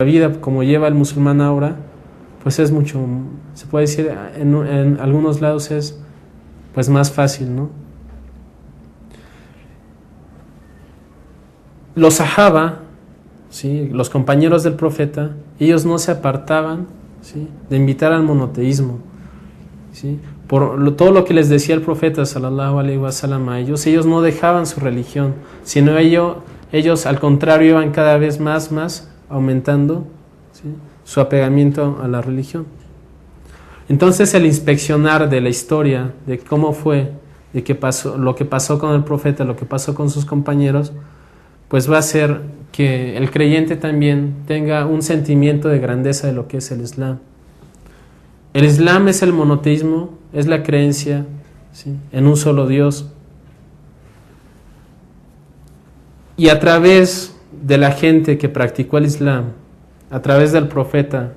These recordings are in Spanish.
vida como lleva el musulmán ahora, pues es mucho, se puede decir, en algunos lados es pues más fácil, ¿no? Los sahaba, ¿sí?, los compañeros del profeta, ellos no se apartaban, ¿sí?, de invitar al monoteísmo, ¿sí?, por todo lo que les decía el profeta sallallahu alaihi wasallam a ellos no dejaban su religión, sino ellos al contrario iban cada vez más aumentando, ¿sí?, su apegamiento a la religión. Entonces el inspeccionar de la historia, de cómo fue, de qué pasó, lo que pasó con el profeta, lo que pasó con sus compañeros, pues va a hacer que el creyente también tenga un sentimiento de grandeza de lo que es el Islam. El Islam es el monoteísmo, es la creencia, ¿sí?, en un solo Dios. Y a través de la gente que practicó el Islam, a través del profeta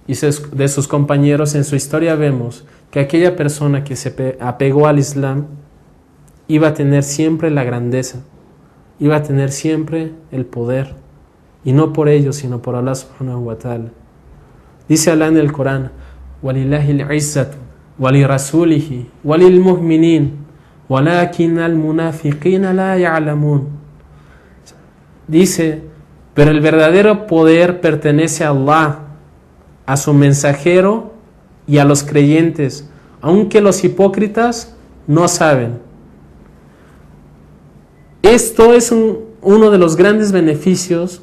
y de sus compañeros, en su historia vemos que aquella persona que se apegó al Islam iba a tener siempre la grandeza, iba a tener siempre el poder, y no por ellos, sino por Allah subhanahu wa ta'ala. Dice Allah en el Corán: وَلِلَّهِ الْعِزَّةُ وَلِرَسُولِهِ وَلِلْمُؤْمِنِينَ وَلَكِنَّ الْمُنَافِقِينَ لَا يَعْلَمُونَ. Dice: pero el verdadero poder pertenece a Allah, a su mensajero y a los creyentes, aunque los hipócritas no saben. Esto es uno de los grandes beneficios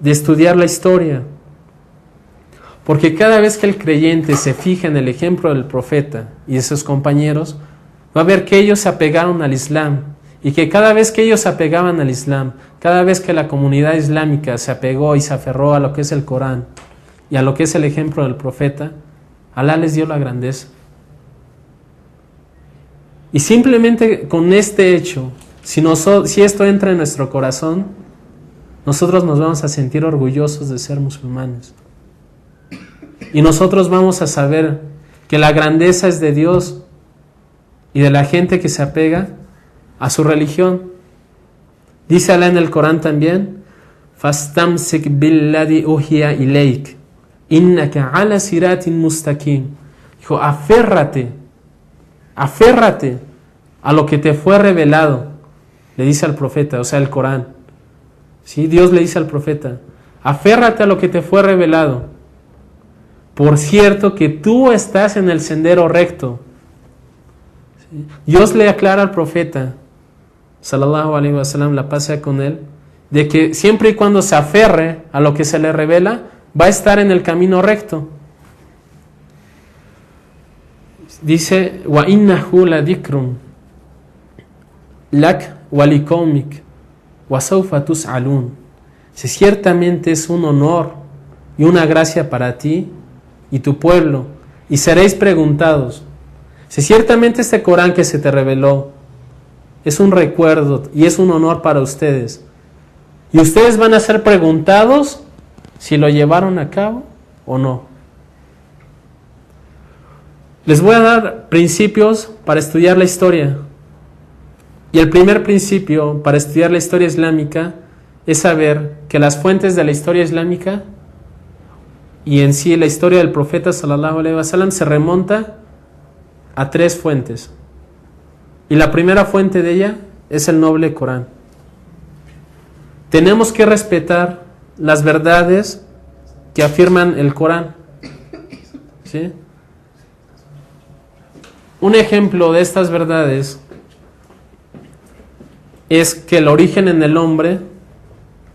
de estudiar la historia, porque cada vez que el creyente se fija en el ejemplo del profeta y de sus compañeros, va a ver que ellos se apegaron al Islam, y que cada vez que ellos se apegaban al Islam, cada vez que la comunidad islámica se apegó y se aferró a lo que es el Corán y a lo que es el ejemplo del profeta, Alá les dio la grandeza. Y simplemente con este hecho, si esto entra en nuestro corazón, nosotros nos vamos a sentir orgullosos de ser musulmanes. Y nosotros vamos a saber que la grandeza es de Dios y de la gente que se apega a su religión. Dice Allah en el Corán también: فَاسْتَمْسِكْ بِالَّذِي أُوحِيَ إِلَيْكَ إِنَّكَ عَلَى صِرَاطٍ مُسْتَقِيمٍ. Dijo: aférrate a lo que te fue revelado. Le dice al profeta, o sea, el Corán. ¿Sí? Dios le dice al profeta: aférrate a lo que te fue revelado. Por cierto que tú estás en el sendero recto. ¿Sí? Dios le aclara al profeta sallallahu alaihi wasallam, la paz sea con él, de que siempre y cuando se aferre a lo que se le revela, va a estar en el camino recto. Dice: wa innahu la dhikrun lak wa liqaumik wa sawfa tus'alun. Si ciertamente es un honor y una gracia para ti y tu pueblo, y seréis preguntados. Si ciertamente este Corán que se te reveló es un recuerdo y es un honor para ustedes, y ustedes van a ser preguntados si lo llevaron a cabo o no. Les voy a dar principios para estudiar la historia. Y el primer principio para estudiar la historia islámica es saber que las fuentes de la historia islámica y en sí la historia del profeta sallallahu alaihi wasallam se remonta a 3 fuentes. Y la primera fuente de ella es el noble Corán. Tenemos que respetar las verdades que afirman el Corán. ¿Sí? Un ejemplo de estas verdades es que el origen en el hombre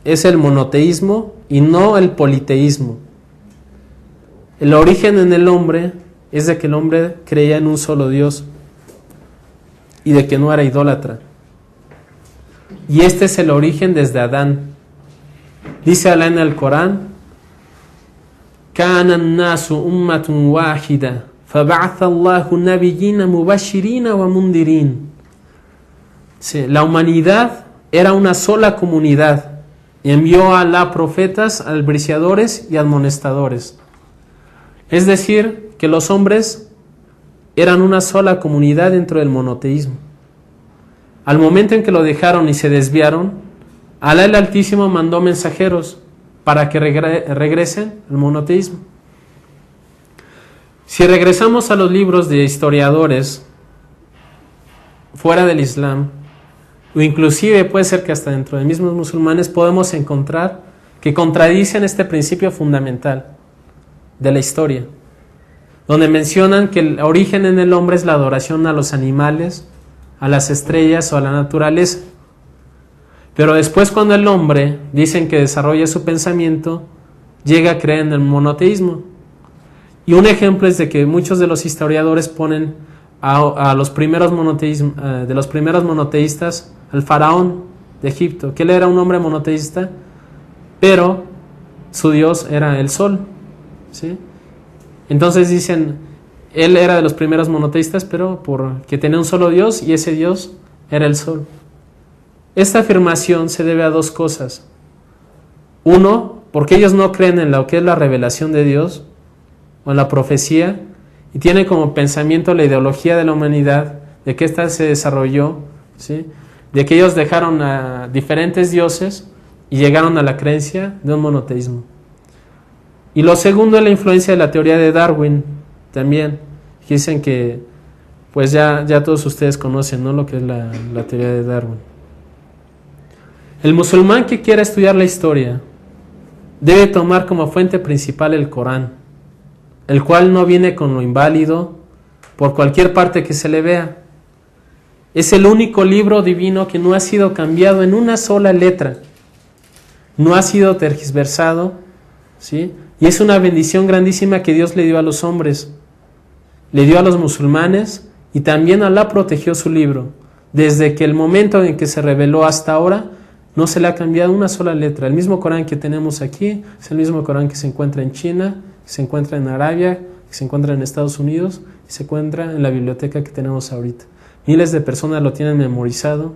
es el monoteísmo y no el politeísmo. El origen en el hombre es de que el hombre creía en un solo Dios y de que no era idólatra. Y este es el origen desde Adán. Dice Allah en el Corán: كَانَ النَّاسُ أُمَّةٌ وَاحِدَةً فَبَعَثَ اللَّهُ نَبِيِّينَ مُبَشِّرِينَ وَمُنْذِرِينَ. La humanidad era una sola comunidad y envió a Allah profetas, albriciadores y admonestadores. Es decir, que los hombres eran una sola comunidad dentro del monoteísmo. Al momento en que lo dejaron y se desviaron, Alá el Altísimo mandó mensajeros para que regresen al monoteísmo. Si regresamos a los libros de historiadores fuera del Islam, o inclusive puede ser que hasta dentro de mismos musulmanes, podemos encontrar que contradicen este principio fundamental de la historia, donde mencionan que el origen en el hombre es la adoración a los animales, a las estrellas o a la naturaleza. Pero después, cuando el hombre, dicen que desarrolla su pensamiento, llega a creer en el monoteísmo. Y un ejemplo es de que muchos de los historiadores ponen a los primeros monoteístas al faraón de Egipto, que él era un hombre monoteísta, pero su dios era el sol, ¿sí? Entonces dicen, él era de los primeros monoteístas, pero porque tenía un solo dios y ese dios era el sol. Esta afirmación se debe a dos cosas. Uno, porque ellos no creen en lo que es la revelación de Dios o en la profecía, y tienen como pensamiento la ideología de la humanidad, de que ésta se desarrolló, ¿sí? De que ellos dejaron a diferentes dioses y llegaron a la creencia de un monoteísmo. Y lo segundo es la influencia de la teoría de Darwin también. Dicen que, pues ya todos ustedes conocen, ¿no?, lo que es la teoría de Darwin. El musulmán que quiera estudiar la historia debe tomar como fuente principal el Corán, el cual no viene con lo inválido por cualquier parte que se le vea. Es el único libro divino que no ha sido cambiado en una sola letra, no ha sido tergiversado, ¿sí? Y es una bendición grandísima que Dios le dio a los hombres, le dio a los musulmanes, y también Alá protegió su libro. Desde que el momento en que se reveló hasta ahora, no se le ha cambiado una sola letra. El mismo Corán que tenemos aquí es el mismo Corán que se encuentra en China, que se encuentra en Arabia, que se encuentra en Estados Unidos y se encuentra en la biblioteca que tenemos ahorita. Miles de personas lo tienen memorizado,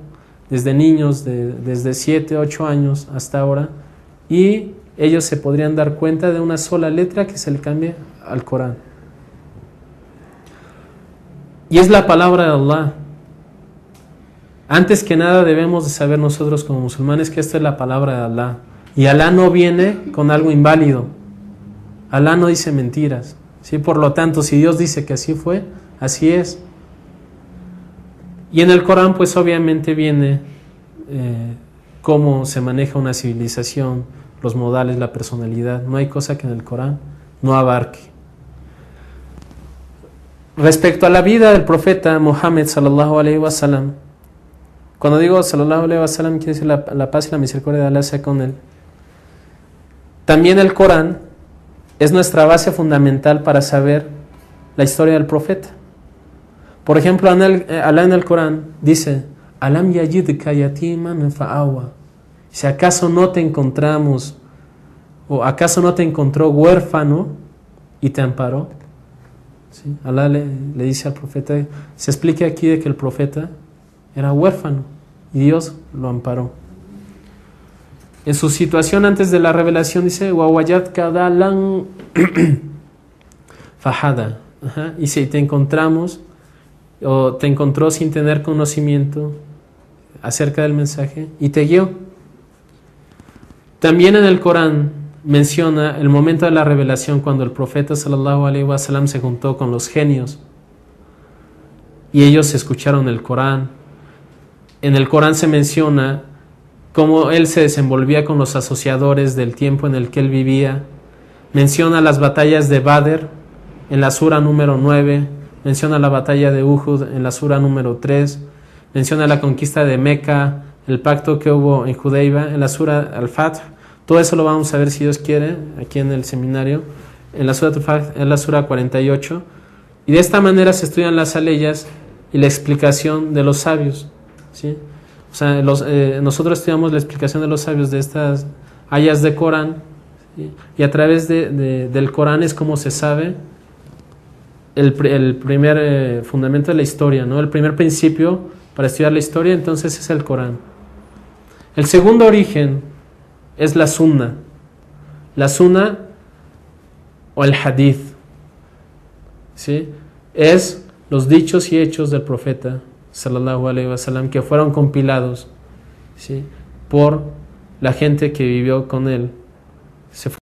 desde niños, desde 7, 8 años hasta ahora, y ellos se podrían dar cuenta de una sola letra que se le cambie al Corán. Y es la palabra de Allah. Antes que nada debemos de saber nosotros como musulmanes que esto es la palabra de Allah. Y Alá no viene con algo inválido. Alá no dice mentiras, ¿sí? Por lo tanto, si Dios dice que así fue, así es. Y en el Corán, pues obviamente viene cómo se maneja una civilización, los modales, la personalidad. No hay cosa que en el Corán no abarque. Respecto a la vida del profeta Muhammad sallallahu alaihi wasallam, cuando digo sallallahu alaihi wasallam, quiere decir la paz y la misericordia de Allah sea con él. También el Corán es nuestra base fundamental para saber la historia del profeta. Por ejemplo, Alá en el Corán dice, Alam yajidka yatiman fa'awa. Si acaso no te encontramos, o acaso no te encontró huérfano y te amparó. ¿Sí? Alá le dice al profeta, se explica aquí de que el profeta era huérfano y Dios lo amparó. En su situación antes de la revelación dice, Wawayadka dalan fahada. Y si te encontramos, o te encontró sin tener conocimiento acerca del mensaje y te guió. También en el Corán menciona el momento de la revelación cuando el profeta sallallahu alaihi wasallam se juntó con los genios y ellos escucharon el Corán. En el Corán se menciona cómo él se desenvolvía con los asociadores del tiempo en el que él vivía. Menciona las batallas de Badr en la sura número 9, menciona la batalla de Uhud en la sura número 3, menciona la conquista de Meca, el pacto que hubo en Hudaybiya en la sura Al-Fath. Todo eso lo vamos a ver, si Dios quiere, aquí en el seminario, en la sura Al-Fath, en la sura 48. Y de esta manera se estudian las aleyas y la explicación de los sabios, ¿sí? O sea, nosotros estudiamos la explicación de los sabios de estas ayas de Corán, ¿sí? Y a través del Corán es como se sabe el primer fundamento de la historia, ¿no? El primer principio para estudiar la historia, entonces es el Corán. El segundo origen es la Sunna. La Sunna o el Hadith, ¿sí? Es los dichos y hechos del profeta sallallahu alaihi wasallam que fueron compilados, ¿sí?, por la gente que vivió con él Se fue.